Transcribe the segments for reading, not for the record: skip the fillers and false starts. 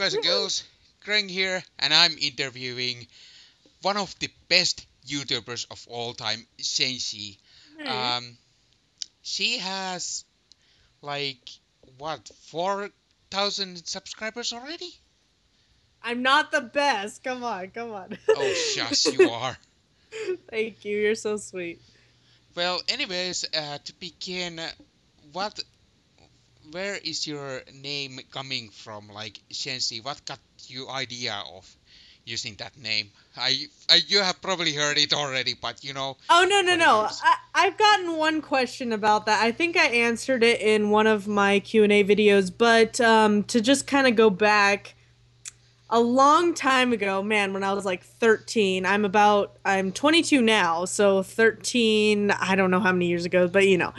boys and girls, Creng here, and I'm interviewing one of the best YouTubers of all time, Zenshii. Hey. Um, she has like what 4,000 subscribers already? I'm not the best. Come on, come on. Oh, shush, you are. Thank you. You're so sweet. Well, anyways, to begin, what, where is your name coming from? Like Zenshii, what got you idea of using that name? You have probably heard it already, but Oh no, no, for the no. viewers. I've gotten one question about that. I think I answered it in one of my Q&A videos, but to just kind of go back a long time ago, man, when I was like 13, I'm 22 now, so 13, I don't know how many years ago, but Yeah,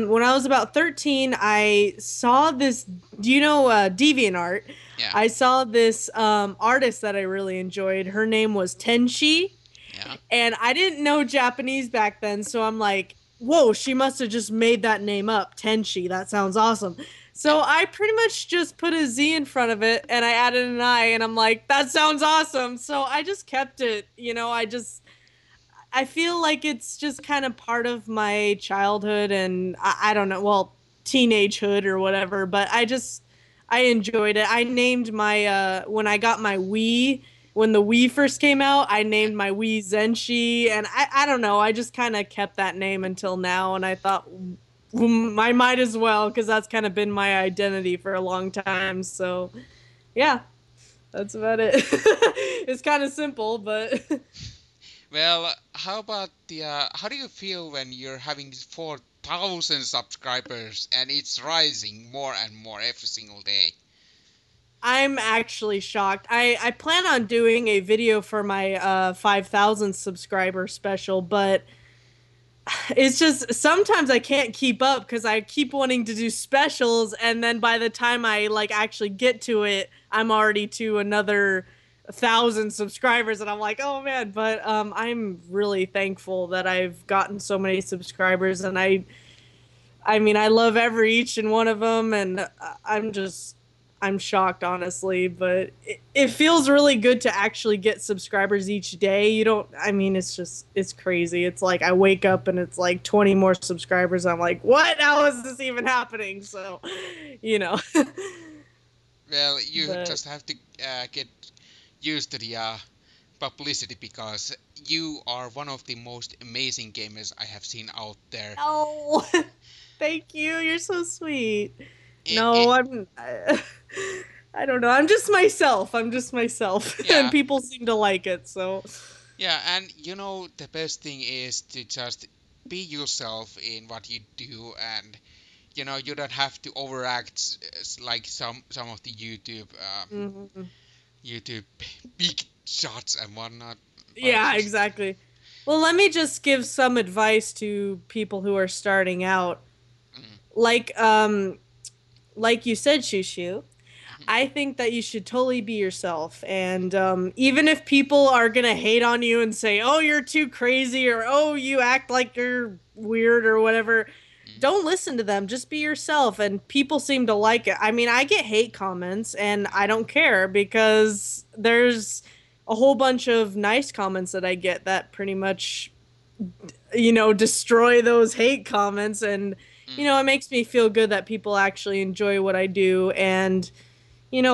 when I was about 13, I saw this, do you know DeviantArt? yeah, I saw this artist that I really enjoyed. Her name was Tenshi, yeah. and I didn't know Japanese back then, so I'm like, whoa, she must have just made that name up. Tenshi, that sounds awesome. Yeah. So I pretty much just put a Z in front of it and I added an I, and I'm like, that sounds awesome. So I just kept it. I feel like it's just kind of part of my childhood and I don't know, well, teenagehood or whatever, but I enjoyed it. I named my when I got my Wii, when the Wii first came out, I Yeah. named my Wii Zenshii, and I don't know, I just kind of kept that name until now, and I thought, I might as well because that's kind of been my identity for a long time. So, yeah, that's about it. It's kind of simple, but Well, how about how do you feel when you're having 4,000 subscribers and it's rising more and more every single day? I'm actually shocked. I plan on doing a video for my 5,000 subscriber special, but it's just sometimes I can't keep up because I keep wanting to do specials, and then by the time I like actually get to it, I'm already to another 1,000 subscribers, and I'm like, oh man. But I'm really thankful that I've gotten so many subscribers, and I mean, I love every each and one of them, and I'm shocked, honestly. But it feels really good to actually get subscribers each day. You don't, I mean, it's crazy. It's like I wake up and it's like 20 more subscribers. I'm like, what? How is this even happening? So, you know, Well, you but just have to get used to the publicity because you are one of the most amazing gamers I have seen out there. oh, thank you. You're so sweet. It, No, it, I don't know. I'm just myself. I'm just myself, and yeah, people seem to like it. So, yeah, and the best thing is to just be yourself in what you do, and you don't have to overact like some of the mhm. YouTube big shots and whatnot. But Yeah, just exactly. Well, let me just give some advice to people who are starting out. mm, Like like you said, Shushu, mhm, I think that you should totally be yourself. And even if people are going to hate on you and say, oh, you're too crazy, or oh, you act like you're weird or whatever, mm, don't listen to them. Just be yourself. And people seem to like it. I mean, I get hate comments and yeah, I don't care because there's a whole bunch of nice comments that I get that pretty much, destroy those hate comments. And, mm, it makes me feel good that people actually enjoy what I do. And,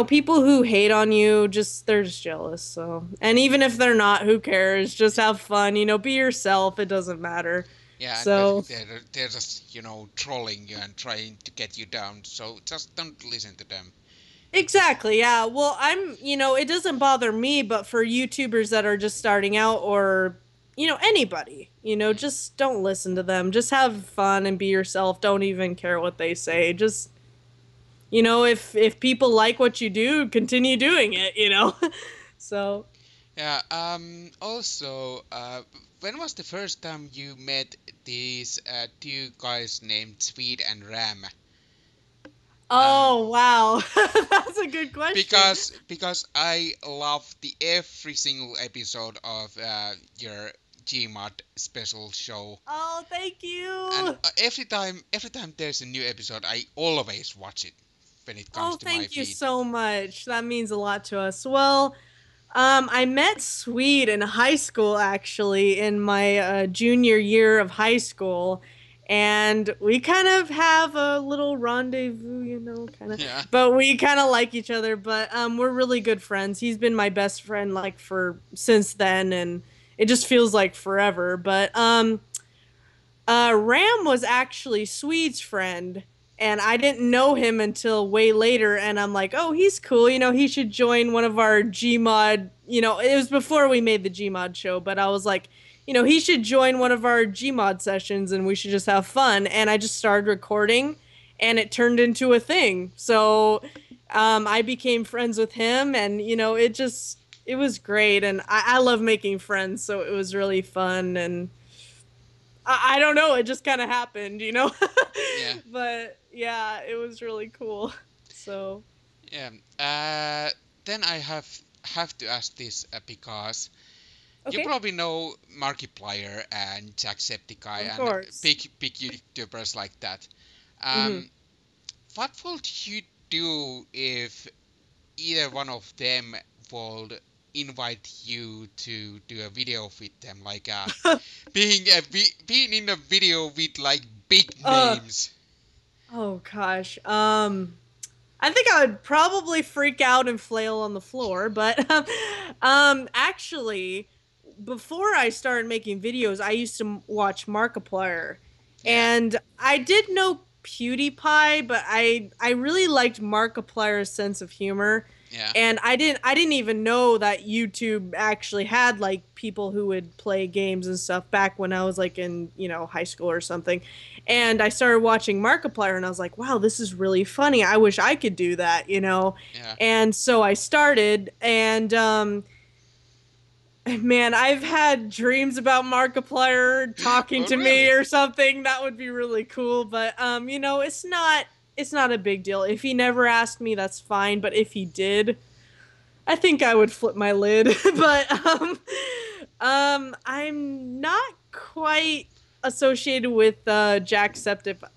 people who hate on you, they're just jealous. So, and even if they're not, who cares? Just yeah. have fun, be yourself. It doesn't matter. Yeah, and So, they're just trolling you and trying to get you down. So just don't listen to them. It just exactly. Yeah. Well, it doesn't bother me, but for YouTubers that are just starting out or, anybody, mm, just don't listen to them. Just have fun and be yourself. Don't even care what they say. Just, if people like what you do, continue doing it. So, yeah. Also, when was the first time you met these two guys named Sweet and Ram? Um, oh, wow. That's a good question. because I love the every single episode of your Gmod special show, Oh, thank and you. every time there's a new episode, I always watch it. when it comes Oh, to my thank you feed. so much. That means a lot to us. Well, I met Sweet in high school, actually, in my junior year of high school. And we kind of have a little rendezvous, kind of. Yeah. But we kind of like each other. But we're really good friends. He's been my best friend like for since then, and it just feels like forever. But Ram was actually Swede's friend, and I didn't know him until way later. And I'm like, oh, he's cool. He should join one of our Gmod. It was before we made the Gmod show, but I was like, he should join one of our Gmod sessions, and we should just have fun. And I just started recording, and it turned into a thing. So, I became friends with him, and it was great. And I love making friends, so it was really fun and. I don't know. It just kind of happened. Yeah. But yeah, it was really cool. So Yeah. Then I have to ask this because you okay, probably know Markiplier and Jacksepticeye of and course. big YouTubers like that. Hmm. Um, what would you do if either one of them would invite you to do a video with them, like being in a video with like big uh names? oh gosh. I think I would probably freak out and flail on the floor, but actually, before I started making videos, I used to watch Markiplier, Yeah, and I did know PewDiePie, but I really liked Markiplier's sense of humor, yeah, and I didn't even know that YouTube actually had like people who would play games and stuff back when I was like in high school or something. hmm, And I started watching Markiplier and I was like, wow, this is really funny. I wish I could do that. yeah. And so I started, and man, I've had dreams about Markiplier talking Oh, to me really? or something. That would be really cool. But it's not a big deal. If he never asked me, that's fine. But if he did, I think I would flip my lid. But I'm not quite associated with Jacksepticeye.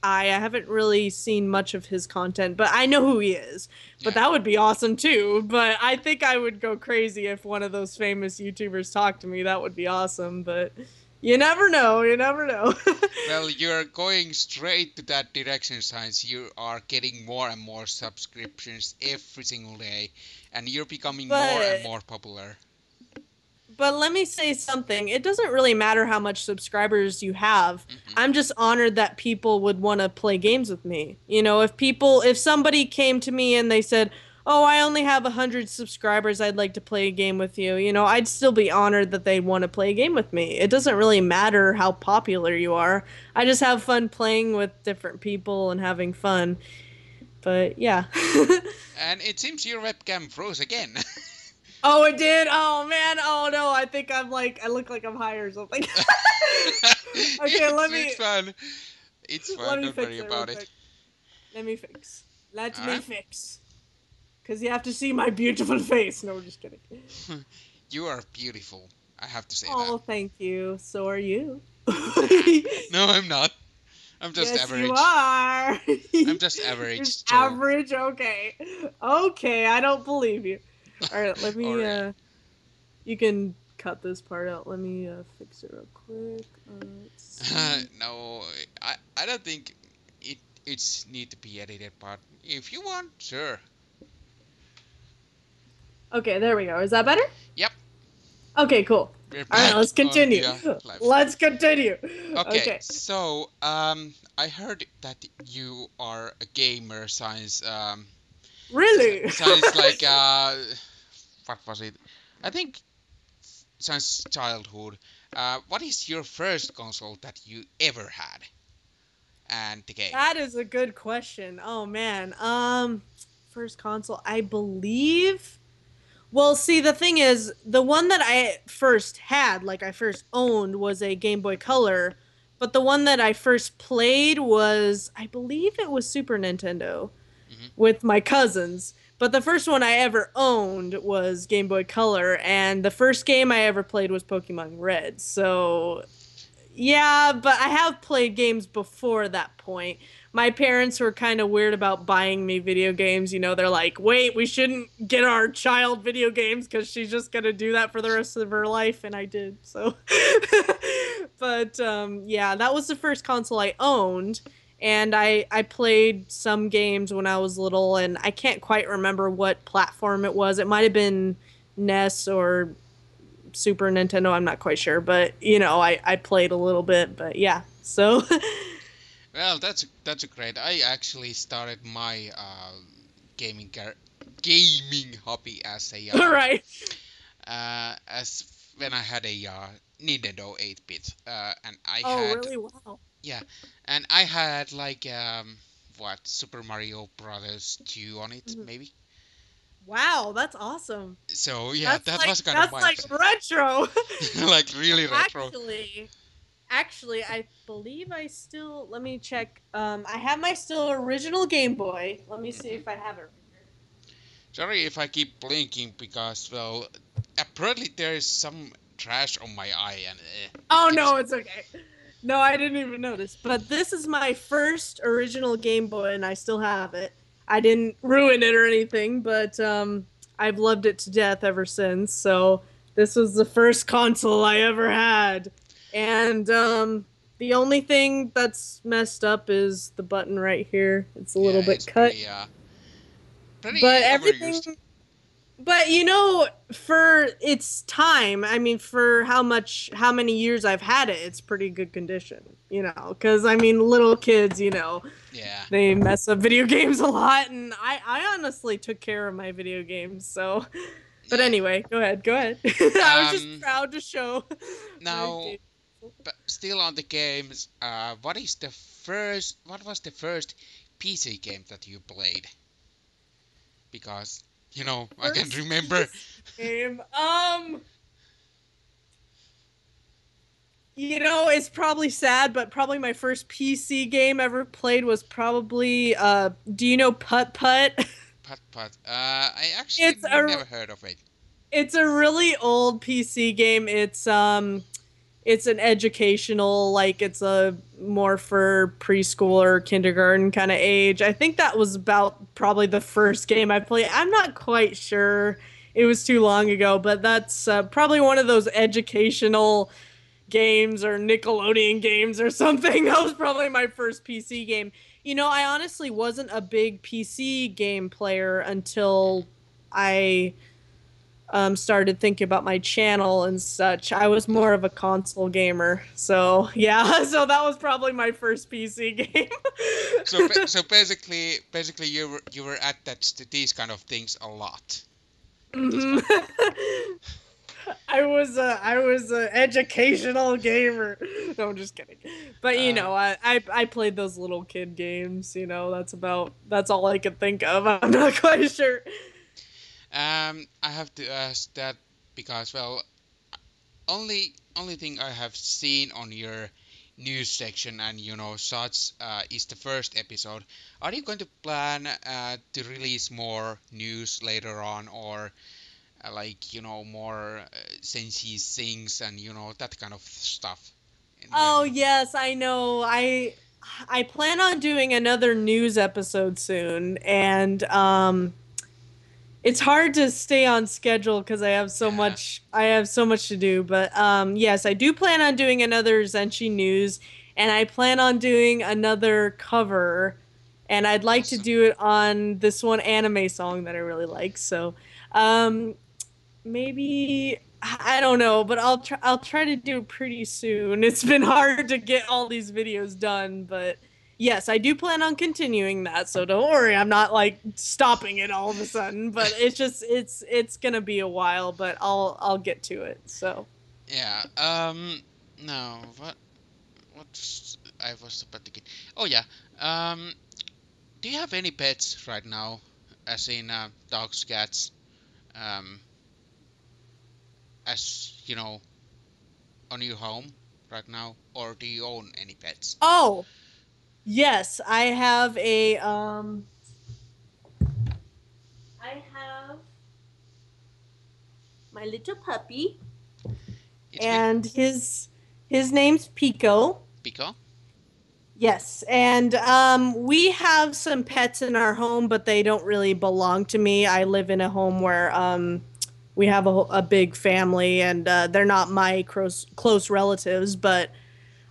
I haven't really seen much of his content, but I know who he is. But Yeah. that would be awesome too. But I think I would go crazy if one of those famous YouTubers talked to me. That would be awesome. But you never know. You never know. Well, you're going straight to that direction, Science. You are getting more and more subscriptions every single day, and you're becoming more and but more popular. But let me say something. It doesn't really matter how much subscribers you have. Hmm. I'm just honored that people would want to play games with me. If somebody came to me and they said, "Oh, I only have 100 subscribers. I'd like to play a game with you." I'd still be honored that they'd want to play a game with me. It doesn't really matter how popular you are. I just have fun playing with different people and having fun. But yeah. And it seems your webcam froze again. Oh, it did. Oh man. Oh no. I think I look like I'm high or something. Okay, It's fun. It's let fun. me Don't fix worry it real about it. quick. Let me fix. Let All me right. fix. Cause you have to see my beautiful face. No, we're just kidding. You are beautiful. I have to say that. Oh, thank you. So are you. No, I'm not. I'm just Yes, you average. are. I'm just You're average. So, average. Okay. Okay, I don't believe you. All right, let or me. You can cut this part out. Let me fix it real quick. Let's see. no, I don't think it's need to be edited. But if you want, sure. Okay, there we go. Is that better? Yep, Okay, cool. we're All right, back let's on continue. the live stream. Let's continue. Okay, Okay. so I heard that you are a gamer since Really? since like what was it? I think since childhood. What is your first console that you ever had and the game? That is a good question. Oh man. First console, I believe. Well, see, the thing is, the one that I first had, like I first owned, was a Game Boy Color, but the one that I first played was, I believe it was Super Nintendo Hmm. with my cousins. But the first one I ever owned was Game Boy Color, and the first game I ever played was Pokemon Red. So yeah, but I have played games before that point. my parents were kind of weird about buying me video games. You know, they're like, wait, we shouldn't get our child video games because she's just going to do that for the rest of her life. And I did. So, but yeah, that was the first console I owned. And I played some games when I was little, and I can't quite remember what platform it was. It might have been NES or Super Nintendo. I'm not quite sure, but you know, I played a little bit. But yeah, so Well, that's a great. I actually started my gaming gaming hobby as a right. as when I had a Nintendo 8-bit, and I Oh, had, really? Wow. yeah, and I had like what, Super Mario Brothers 2 on it, Mhm. maybe. Wow, that's awesome. So yeah, that was kind of That's my like retro. like And really retro. actually, I believe I still let me check. I have my still original Game Boy. Let me see Hmm. if I have it. Sorry if I keep blinking because, well, apparently there is some trash on my eye and it Oh keeps. no, it's okay. No, I didn't even notice. But this is my first original Game Boy, and I still have it. I didn't ruin it or anything, but I've loved it to death ever since. So this was the first console I ever had, and the only thing that's messed up is the button right here. It's a little Yeah, bit it's cut, but pretty everything overused. but you know, for its time, I mean, for how many years I've had it, it's pretty good condition. You know, because I mean, little kids, you know, Yeah, they mess up video games a lot, and I honestly took care of my video games. So, but yeah. anyway, go ahead. I was just Um, proud to show my Now, game. but still on the games, what was the first PC game that you played? Because, I can First remember. PC game. You know, it's probably sad, but probably my first PC game ever played was probably do you know Putt Putt? Putt Putt. I actually It's a never heard of it. it's a really old PC game. It's an educational, like it's a more for preschool or kindergarten kind of age. I think that was about probably the first game I played. I'm not quite sure. It was too long ago, but that's probably one of those educational games or Nickelodeon games or something. That was probably my first PC game. You know, I honestly wasn't a big PC game player until I started thinking about my channel and such. I was more of a console gamer. So, yeah, so that was probably my first PC game. So basically, you were attached to these kind of things a lot. These hmm kind. I was a educational gamer. No, I'm just kidding. But you Uh, know, I played those little kid games. You know, that's all I could think of. I'm not quite sure. I have to ask that because, well, only thing I have seen on your news section and such is the first episode. Are you going to plan to release more news later on, or like more Zenshii things and that kind of stuff? And Oh yes, I know. I plan on doing another news episode soon, and it's hard to stay on schedule because yeah, I have so much to do. But yes, I do plan on doing another Zenshi news, and I plan on doing another cover, and I'd like to awesome. do it on this one anime song that I really like. So um, maybe I don't know, but I'll try to do it pretty soon. It's been hard to get all these videos done, but yes, I do plan on continuing that. So don't worry, I'm not like stopping it all of a sudden, but it's going to be a while, but I'll get to it. So, Yeah. No. What I was about to get? Oh yeah. Um. Do you have any pets right now? As in dogs, cats, um, as on your home right now, or do you own any pets? oh, yes, I have my little puppy, It's been and his name's Pico. Pico. Yes, and we have some pets in our home, but they don't really belong to me. I live in a home where we have a big family, and they're not my close relatives, but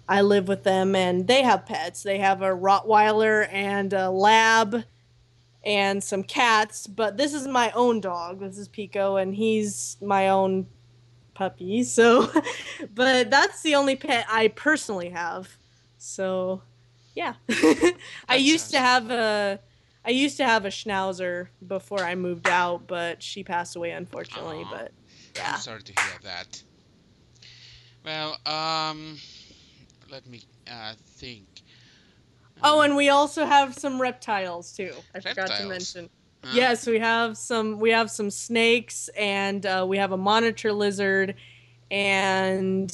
I live with them, and they have pets. They have a Rottweiler and a Lab and some cats, but this is my own dog. This is Pico, and he's my own puppy. So, but that's the only pet I personally have. So, yeah. I That used to sounds. have a I used to have a schnauzer before I moved out, but she passed away unfortunately, Aw, but I'm yeah. sorry to hear that. Well, let me think. Oh, Uh, and we also have some reptiles too. I forgot to Reptiles, mention. huh? Yes, we have some snakes, and we have a monitor lizard, and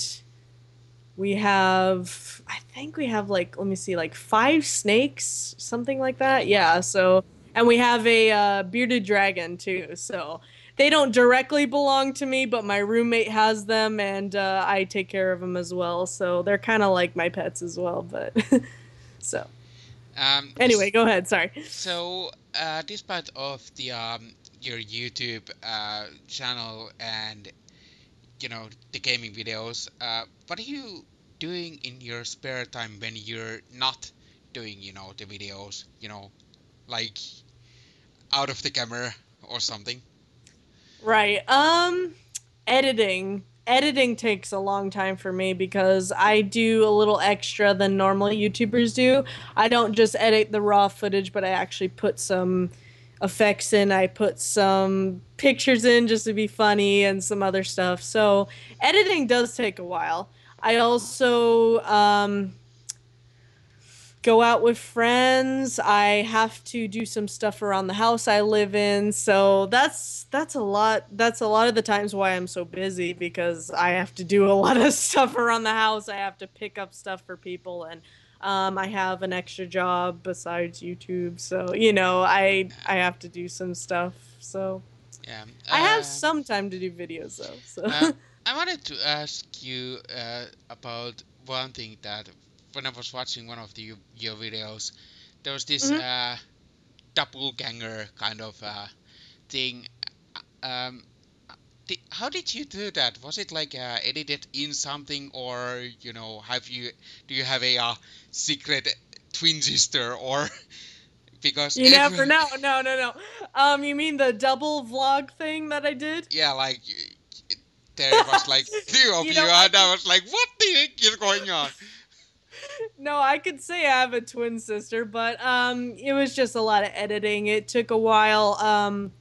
I think we have, like, let me see, like five snakes, something like Oh that. Yeah. wow. So, and we have a bearded dragon too. So they don't directly belong to me, but my roommate has them, and I take care of them as well. So they're kind of like my pets as well. But so Um, anyway, go ahead. Sorry. so despite of the your YouTube channel and the gaming videos, what are you doing in your spare time when you're not doing the videos, like out of the camera or something? Right. Editing. Editing takes a long time for me because I do a little extra than normal YouTubers do. I don't just edit the raw footage, but I actually put some effects in. I put some pictures in just to be funny and some other stuff. So, editing does take a while. I also go out with friends. I have to do some stuff around the house I live in. So that's a lot. That's a lot of the times why I'm so busy, because I have to do a lot of stuff around the house. I have to pick up stuff for people, and I have an extra job besides YouTube. So, I have to do some stuff. So Yeah. I have some time to do videos though. Uh, So I wanted to ask you about one thing that when I was watching one of your videos, there was this Mhm. doppelganger kind of thing. Um, how did you do that? Was it like edited in something, or have you do you have a secret twin sister, or because You every never know. No, no, no. You mean the double vlog thing that I did? yeah, like there was like two of you, I and could I was like, what the heck is going on? no, I could say I have a twin sister, but it was just a lot of editing. It took a while.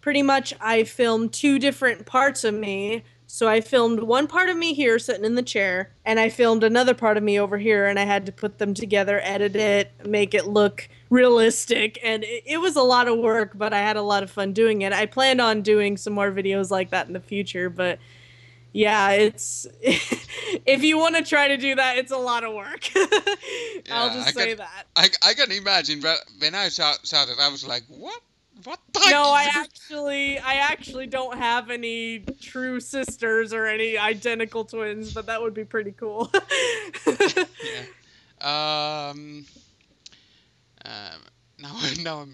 Pretty much I filmed two different parts of me. So I filmed one part of me here sitting in the chair, and I filmed another part of me over here, and I had to put them together, edit it, make it look realistic, and it was a lot of work, but I had a lot of fun doing it. I planned on doing some more videos like that in the future, but yeah, it's if you want to try to do that, it's a lot of work. I'll Yeah, just say that. I can imagine. But when I saw that, I was like, what the heck No, is I actually don't have any true sisters or any identical twins, but that would be pretty cool. yeah. Um. Um. Now now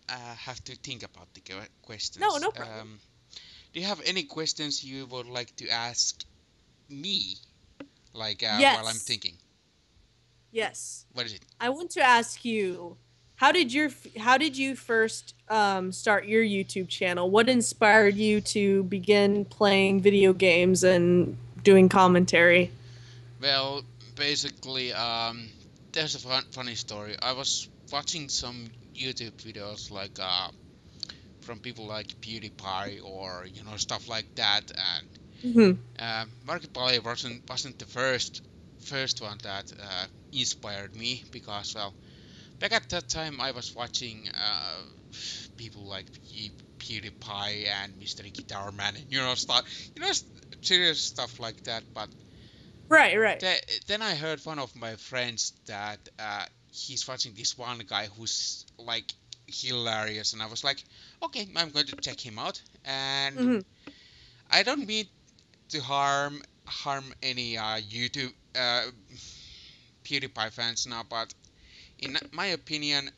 I have to think about the No, questions. no problem. Do you have any questions you would like to ask me? Like while I'm Yes. thinking. Yes. What is it? I want to ask you, how did you first start your YouTube channel? What inspired you to begin playing video games and doing commentary? Well, basically, there's a funny story. I was watching some YouTube videos like from people like PewDiePie or stuff like that, and Hmm. Markiplier wasn't the first one that inspired me because well back at that time I was watching people like PewDiePie and Mystery Guitar Man and stuff you know s- serious stuff like that, but Right, right. then I heard one of my friends that he's watching this one guy who's like hilarious, and I was like, okay, I'm going to check him out. And Hmm. I don't mean to harm any YouTube PewDiePie fans now, but in my opinion,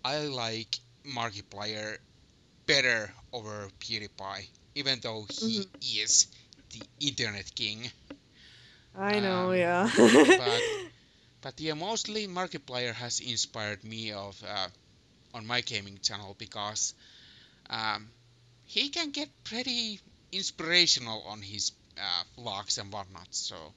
I like Markiplier better over PewDiePie, even though he Hmm. is the internet king. I know, Um, yeah. but yeah, mostly Markiplier has inspired me of on my gaming channel because um, he can get pretty inspirational on his vlogs and whatnot. So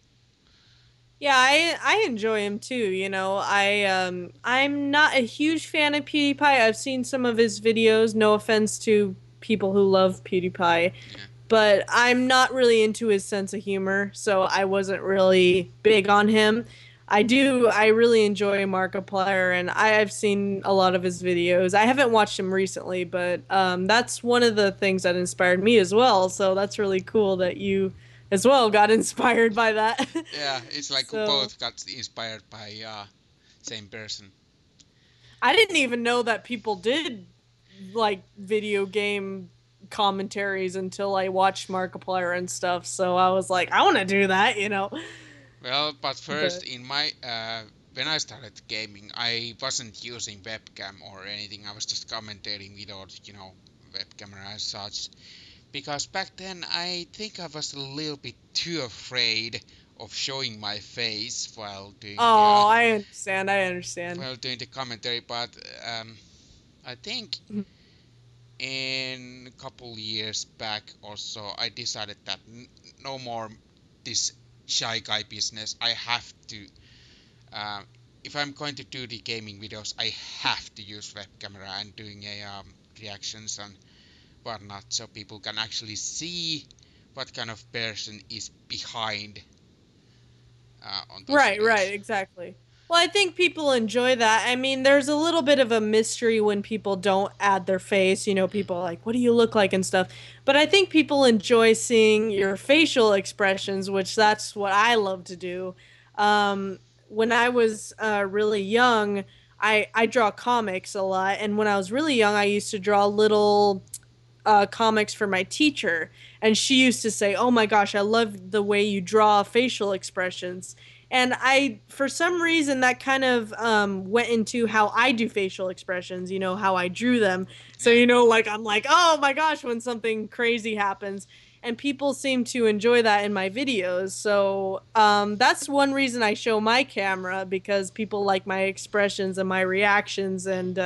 Yeah, I enjoy him too, you know. I'm not a huge fan of PewDiePie. I've seen some of his videos, no offense to people who love PewDiePie, yeah, but I'm not really into his sense of humor, so I wasn't really big on him. I really enjoy Markiplier, and I've seen a lot of his videos. I haven't watched him recently, but that's one of the things that inspired me as well. So that's really cool that you as well got inspired by that. yeah, it's like we So both got inspired by same person. I didn't even know that people did like video game commentaries until I watched Markiplier and stuff. So I was like, I want to do that, you know. Well, but first, But in my when I started gaming, I wasn't using webcam or anything. I was just commentating without, web camera as such. Because back then, I think I was a little bit too afraid of showing my face while doing the oh, I understand. I understand. commentary. But I think in a couple years back or so, I decided that no more this shy guy business. I have to Um, if I'm going to do the gaming videos, I have to use web camera and doing a reactions and whatnot, so people can actually see what kind of person is behind on those Right, videos. right, exactly. Well, I think people enjoy that. I mean, there's a little bit of a mystery when people don't add their face. You know, Mm, people are like, what do you look like and stuff. But I think people enjoy seeing your facial expressions, which that's what I love to do. When I was really young, I draw comics a lot. And when I was really young, I used to draw little comics for my teacher, and she used to say, "Oh my gosh, I love the way you draw facial expressions." And I, for some reason, that kind of went into how I do facial expressions. You know how I drew them. So yeah. you know, like I'm like, "Oh my gosh," when something crazy happens. And people seem to enjoy that in my videos. So that's one reason I show my camera because people like my expressions and my reactions. And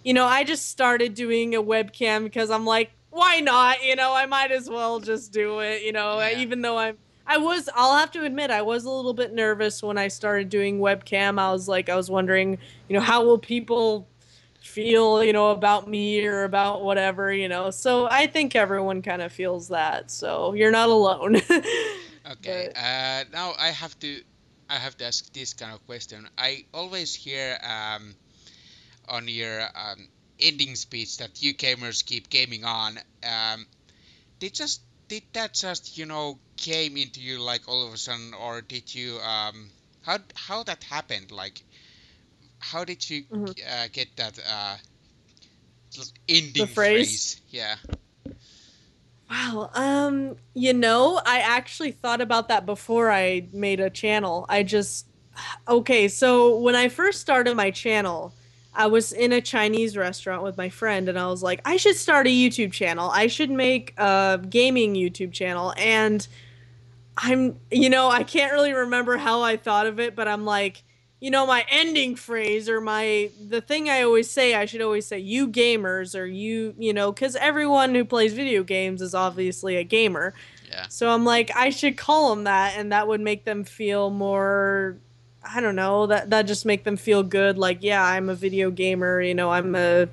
you know, I just started doing a webcam because I'm like, why not? You know, I might as well just do it, you know, Yeah. even though I'll have to admit, I was a little bit nervous when I started doing webcam. I was wondering, you know, how will people feel, you know, about me or about whatever, you know. So I think everyone kind of feels that. So you're not alone. Okay. But Now I have to ask this kind of question. I always hear on your ending speech that you gamers keep gaming on. Did just did that just came into you like all of a sudden, or did you how that happened? Like how did you mhm. get that The ending phrase. phrase? Yeah, Wow. You know, I actually thought about that before I made a channel. Okay, so when I first started my channel, I was in a Chinese restaurant with my friend and I was like, I should start a YouTube channel. I should make a gaming YouTube channel. And you know, I can't really remember how I thought of it, but I'm like, you know, my ending phrase or the thing I always say, I should always say, you gamers, or you know, because everyone who plays video games is obviously a gamer. yeah, So I'm like, I should call them that, and that would make them feel more. I don't know, that just make them feel good. Like, yeah, I'm a video gamer. You know, I'm a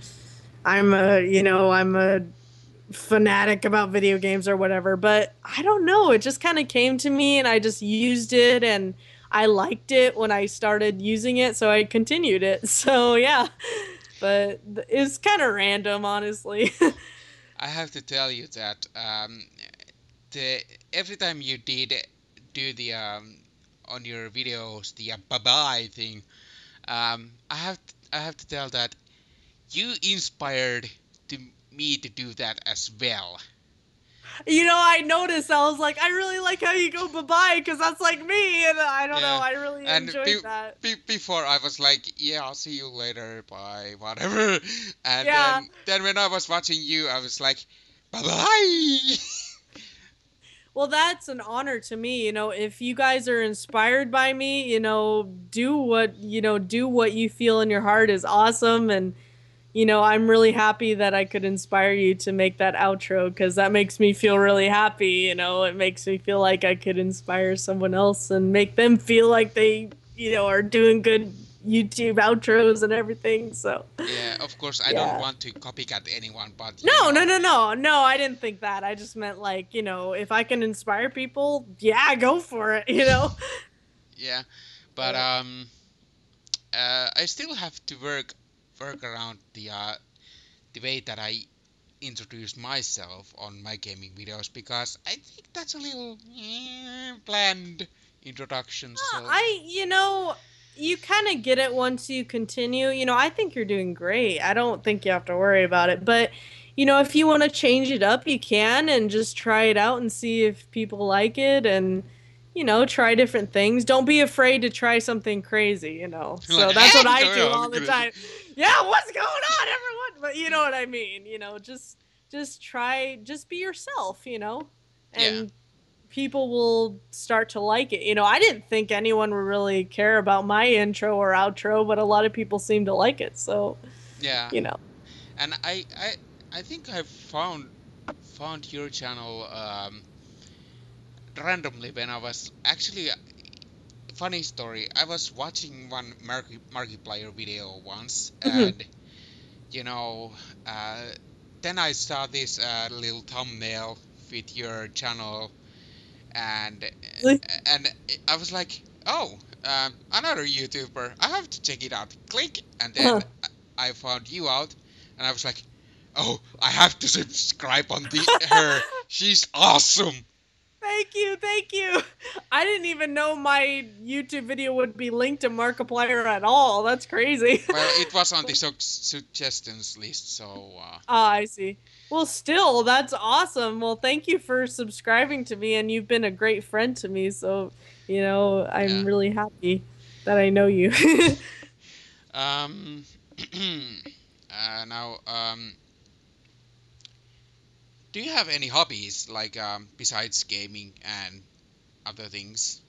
fanatic about video games or whatever, but I don't know. It just kind of came to me and I just used it and I liked it when I started using it, so I continued it. So, yeah. But it's kind of random, honestly. I have to tell you that the every time you did do the on your videos the bye bye thing, I have to tell that you inspired to me to do that as well. I noticed. I was like, I really like how you go bye bye because that's like me, and I don't know. Yeah, I really and enjoyed that. before I was like, yeah, I'll see you later, bye, whatever. And Yeah. then when I was watching you, I was like, bye bye. Well, that's an honor to me. If you guys are inspired by me, do what you feel in your heart is awesome. And, I'm really happy that I could inspire you to make that outro because that makes me feel really happy. It makes me feel like I could inspire someone else and make them feel like they, are doing good YouTube outros and everything. So, Yeah, of course, I don't yeah. want to copycat anyone, but No, no, no, no. No, I didn't think that. I just meant like, if I can inspire people, yeah, go for it. yeah, but But I still have to work around the way that I introduce myself on my gaming videos because I think that's a little bland introduction. So you kind of get it once you continue. I think you're doing great. I don't think you have to worry about it. But, if you want to change it up, you can and just try it out and see if people like it and, try different things. Don't be afraid to try something crazy. like, So that's what I do I'm all the gonna, time. Yeah, what's going on, everyone? But you know what I mean. Just try, just be yourself. yeah, And people will start to like it. I didn't think anyone would really care about my intro or outro, but a lot of people seem to like it. So, yeah, you know. and I think I found your channel randomly when I was actually funny story. I was watching one Markiplier video once, Mhm. and you know, uh, then I saw this little thumbnail with your channel, and I was like, oh, another YouTuber. I have to check it out. Click, and then I found you out, and I was like, oh, I have to subscribe on the her. She's awesome. Thank you, thank you. I didn't even know my YouTube video would be linked to Markiplier at all. That's crazy. Well, it was on the suggestions list, so Ah, I see. Well, still, that's awesome. Well, thank you for subscribing to me, and you've been a great friend to me. So, I'm yeah. really happy that I know you. Um, now, do you have any hobbies like besides gaming and other things?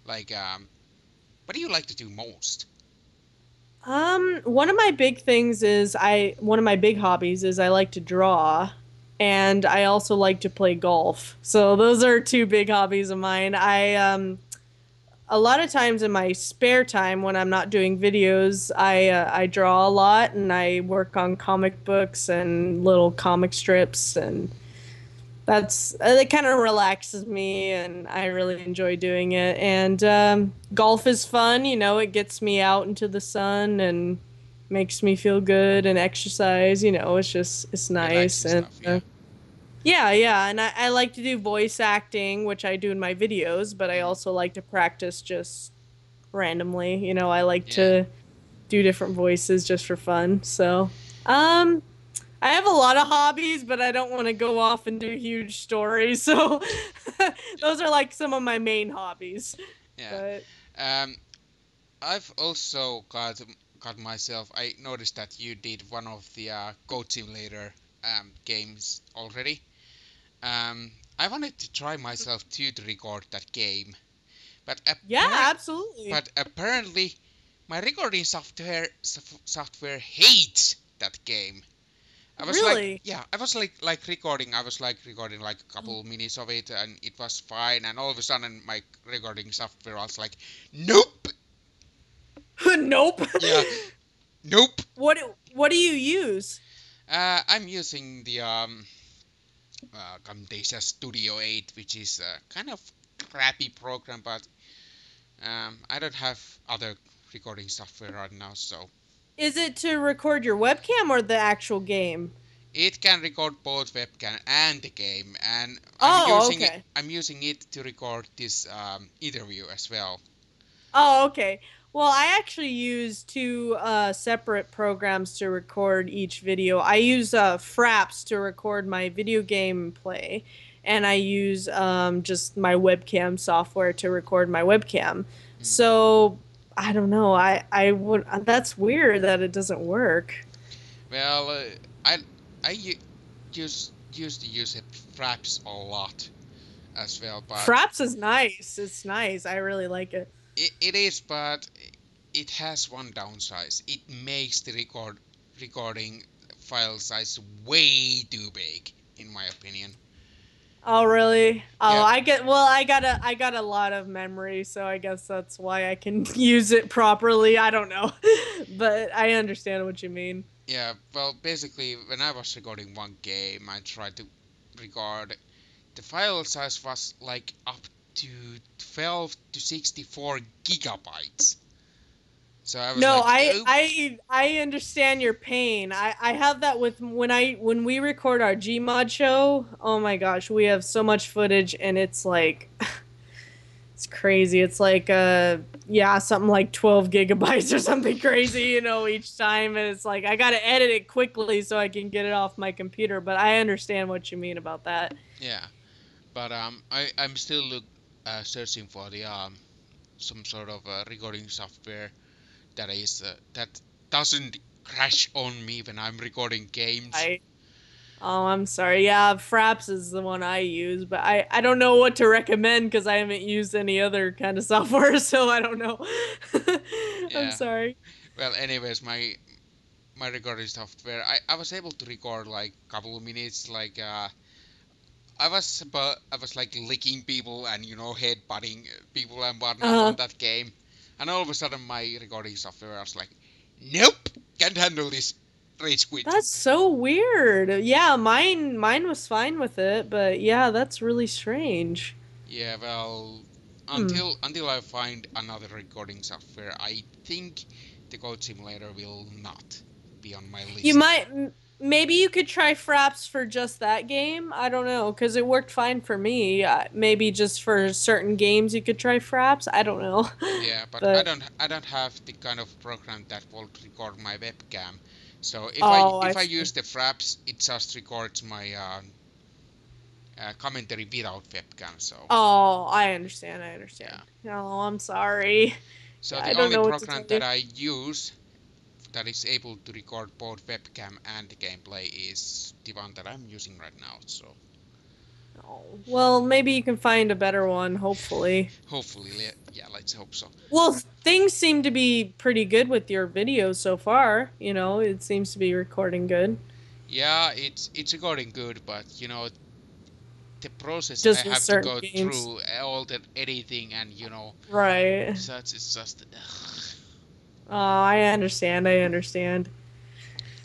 Like, what do you like to do most? One of my big hobbies is I like to draw and I also like to play golf. So those are two big hobbies of mine. A lot of times in my spare time when I'm not doing videos, I draw a lot and I work on comic books and little comic strips and that's it kind of relaxes me and I really enjoy doing it. And golf is fun, it gets me out into the sun and makes me feel good and exercise, it's nice. Relaxing And stuff, yeah. yeah, yeah. And I like to do voice acting, which I do in my videos, but I Mm, also like to practice just randomly. I like yeah, to do different voices just for fun. So, um, I have a lot of hobbies, but I don't want to go off and do huge stories. So those are like some of my main hobbies. yeah. But Um, I've also got myself. I noticed that you did one of the Goat Simulator games already. I wanted to try myself too to record that game, but yeah, absolutely. apparently my recording software hates that game. I was like, Really? yeah, I was like recording. I was like recording like a couple minutes of it, and it was fine. And all of a sudden, my recording software was like, nope, Nope. yeah, nope. What do you use? I'm using the Camtasia Studio 8, which is a kind of crappy program, but I don't have other recording software right now, so Is it to record your webcam or the actual game? it can record both webcam and the game, and Oh, okay. I'm using it to record this interview as well. Oh, okay. Well, I actually use two separate programs to record each video. I use Fraps to record my video game play, and I use just my webcam software to record my webcam. Hmm. So I don't know. I would. That's weird that it doesn't work. Well, I I used to use it Fraps a lot as well, but Fraps is nice. It's nice. I really like it. it is, but it has one downside. It makes the recording file size way too big, in my opinion. Oh, really? Oh, Yeah, I got a lot of memory, so I guess that's why I can use it properly. I don't know. But I understand what you mean. yeah. Well, basically, when I was recording one game, I tried to record. The file size was like up to 12 to 64 gigabytes. So I was No, like, oh, I understand your pain. I have that with when we record our Gmod show. Oh my gosh, we have so much footage and it's like it's crazy. It's like yeah, something like 12 gigabytes or something crazy, each time, and it's like I got to edit it quickly so I can get it off my computer, but I understand what you mean about that. yeah. But I'm still searching for the some sort of recording software that doesn't crash on me when I'm recording games. I Oh, I'm sorry. Yeah, Fraps is the one I use, but I don't know what to recommend because I haven't used any other kind of software, so I don't know. I'm Yeah. sorry. Well, anyways, my recording software, I was able to record like couple of minutes. Like I was like licking people and headbutting people and whatnot on Uh, that game, and all of a sudden my recording software was like, nope, can't handle this. Rage quit. that's so weird. Yeah, mine was fine with it, but yeah, that's really strange. Yeah, well, Hmm. until I find another recording software, I think the Code Simulator will not be on my You list. might maybe you could try Fraps for just that game. I don't know, because it worked fine for me. Maybe just for certain games you could try Fraps. I don't know. Yeah, but But I don't have the kind of program that will record my webcam. So oh, I if I see. use the Fraps, it just records my commentary without webcam. So Oh, I understand. I yeah. understand. Oh, I'm sorry. So Yeah, the I don't only know what to program tell that you. I use that is able to record both webcam and gameplay is the one that I'm using right now. So Oh, well, maybe you can find a better one, hopefully. hopefully, yeah, let's hope so. Well, things seem to be pretty good with your videos so far. It seems to be recording good. Yeah, it's recording good, but the process I Just with have to certain go games. through all the editing and Right. such is just Oh, I understand. I understand.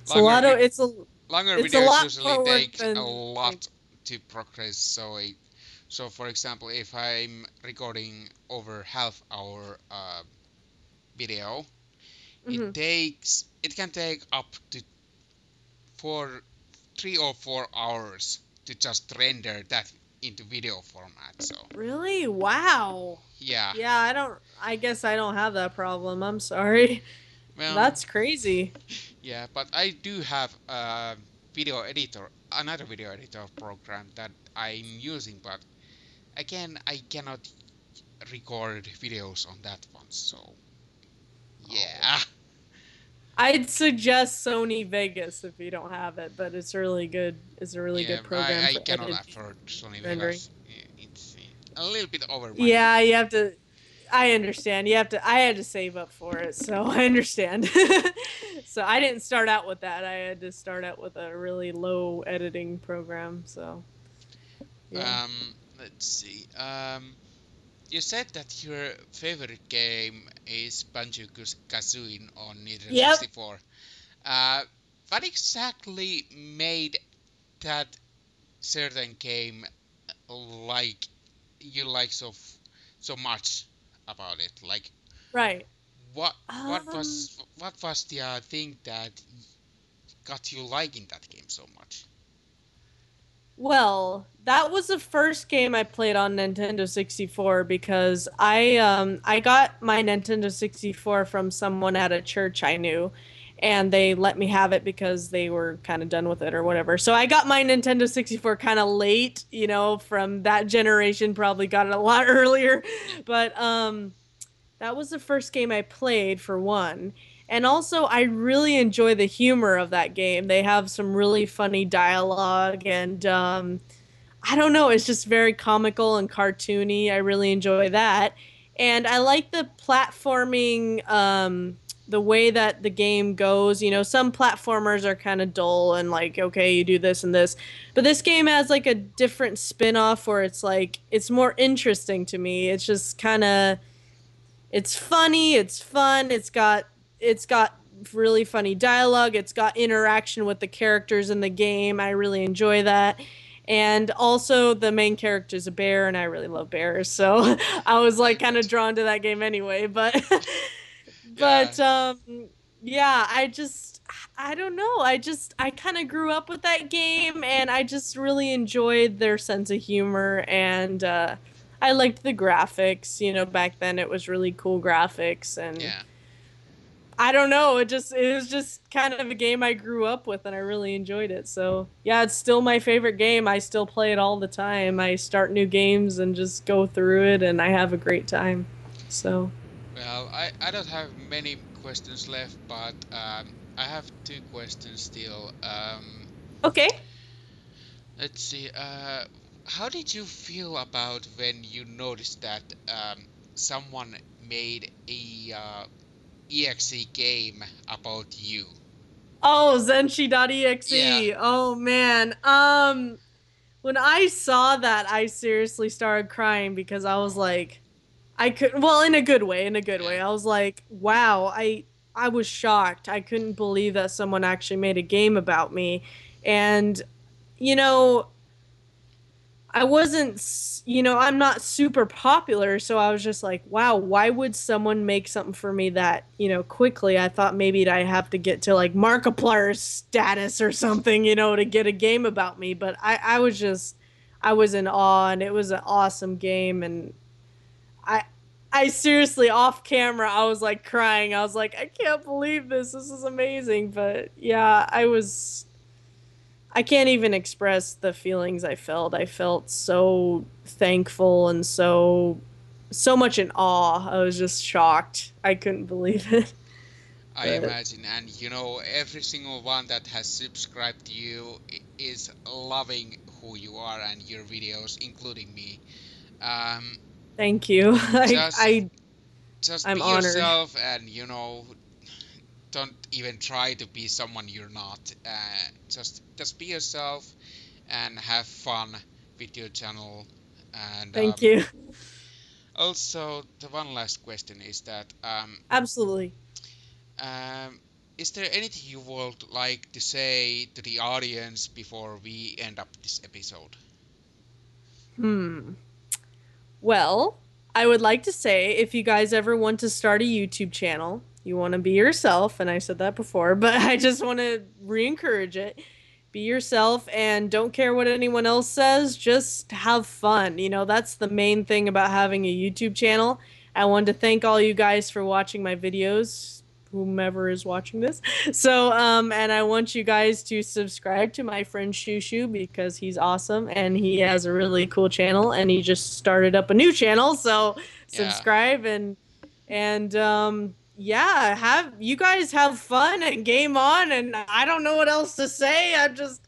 It's a longer lot of vid longer it's a videos lot usually more work take a than you think. lot to progress. So for example, if I'm recording over half hour video, Hmm. it can take up to four 3 or 4 hours to just render that into video format. So Really? Wow. yeah, Yeah, I guess I don't have that problem. I'm sorry. well, That's crazy. yeah, but I do have a another video editor program that I'm using, but again, I cannot record videos on that one. So Oh. yeah, I'd suggest Sony Vegas if you don't have it, but it's really good. It's a really yeah, good program I for cannot editing afford Sony and rendering. Vegas. It's a little bit over my Yeah, you have to I understand. I had to save up for it, so I understand. So I didn't start out with that. I had to start out with a really low editing program, so yeah. let's see. You said that your favorite game is Banjo-Kazooie on Nintendo Yep. 64. Uh, what exactly made that certain game like you like so much about it? Like Right. Um what was the thing that got you liking that game so much? Well, that was the first game I played on Nintendo 64 because I got my Nintendo 64 from someone at a church I knew, and they let me have it because they were kind of done with it or whatever. So I got my Nintendo 64 kind of late, from that generation, probably got it a lot earlier. Yeah, But that was the first game I played for one. And also, I really enjoy the humor of that game. They have some really funny dialogue, and I don't know, it's just very comical and cartoony. I really enjoy that. And I like the platforming, the way that the game goes. Some platformers are kind of dull and like, okay, you do this and this. But this game has like a different spin off where it's like, it's more interesting to me. It's just kind of it's funny, it's fun, it's got really funny dialogue, it's got interaction with the characters in the game. I really enjoy that. And also the main character is a bear and I really love bears. So I was very like kind good. of drawn to that game anyway, but Yeah, but yeah, I don't know. I kind of grew up with that game and I just really enjoyed their sense of humor and I liked the graphics. Back then it was really cool graphics and yeah. I don't know, it was just kind of a game I grew up with and I really enjoyed it. So, yeah, it's still my favorite game. I still play it all the time. I start new games and just go through it and I have a great time. So, Well, I don't have many questions left, but I have two questions still. okay. Let's see. How did you feel about when you noticed that someone made a EXE game about you? Oh, Yeah, Zenshii.exe. Oh man. When I saw that, I seriously started crying because I was oh, like, I could, well, in a good way, in a good yeah, way. I was like, wow, I was shocked. I couldn't believe that someone actually made a game about me. And you know, I wasn't, I'm not super popular, so I was just like, wow, why would someone make something for me that, quickly? I thought maybe I'd have to get to like Markiplier status or something, to get a game about me. But I was in awe, and it was an awesome game, and I, I seriously off camera, I was like crying. I was like, I can't believe this. This is amazing. But yeah, I can't even express the feelings I felt. I felt so thankful and so much in awe. I was just shocked. I couldn't believe it. I But imagine. And every single one that has subscribed to you is loving who you are and your videos, including me. Um, thank you. just just be I'm honored. yourself, and don't even try to be someone you're not. Just be yourself and have fun with your channel. And Thank you. also, the one last question is that Absolutely. um, is there anything you would like to say to the audience before we end up this episode? Hmm. Well, I would like to say if you guys ever want to start a YouTube channel, you want to be yourself, and I said that before, but I just want to re encourage it. Be yourself and don't care what anyone else says, just have fun. That's the main thing about having a YouTube channel. I wanted to thank all you guys for watching my videos, whomever is watching this. So, and I want you guys to subscribe to my friend Shushu because he's awesome and he has a really cool channel and he just started up a new channel. So, Yeah, subscribe and yeah, have you guys have fun and game on and I don't know what else to say.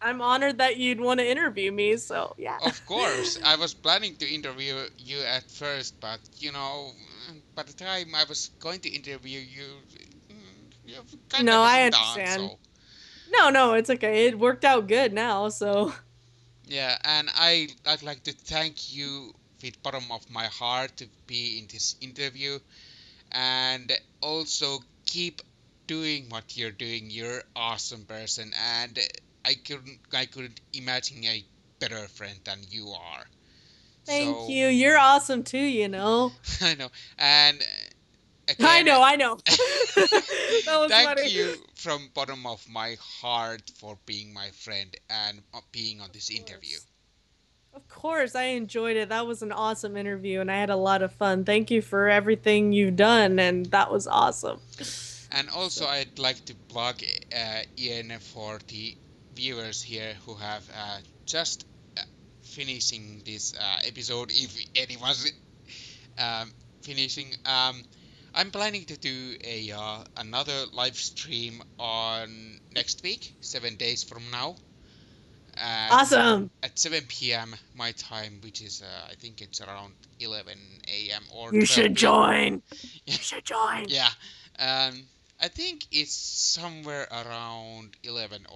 I'm honored that you'd want to interview me. So, yeah. of course. I was planning to interview you at first, but by the time I was going to interview you, you kind of No, I wasn't done. understand. So No, no, it's okay. It worked out good now, so yeah, and I'd like to thank you with bottom of my heart to be in this interview, and also keep doing what you're doing. You're awesome person, and I couldn't imagine a better friend than you are. thank So you. You're awesome too. I know, and I again, know, I know. That was thank funny. you from bottom of my heart for being my friend and being on this Of interview. course. Of course, I enjoyed it. That was an awesome interview and I had a lot of fun. Thank you for everything you've done, and that was awesome. And also, So, I'd like to plug Ian for the viewers here who have just finishing this episode, if anyone's um, finishing. I'm planning to do a another live stream on next week, 7 days from now, at awesome. 7 p.m. my time, which is I think it's around 11 a.m. or You should 12 p.m. join. You should join. Yeah. Um, I think it's somewhere around 11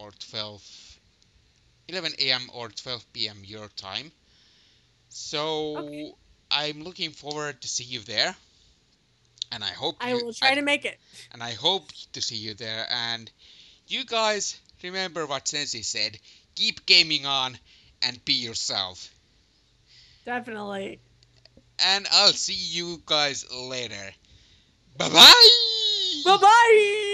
a.m. or 12 p.m. your time. Okay. So I'm looking forward to see you there, and I will try to make it. I hope to see you there. And you guys remember what Zenshii said: keep gaming on and be yourself. Definitely. And I'll see you guys later. Bye bye. Bye-bye.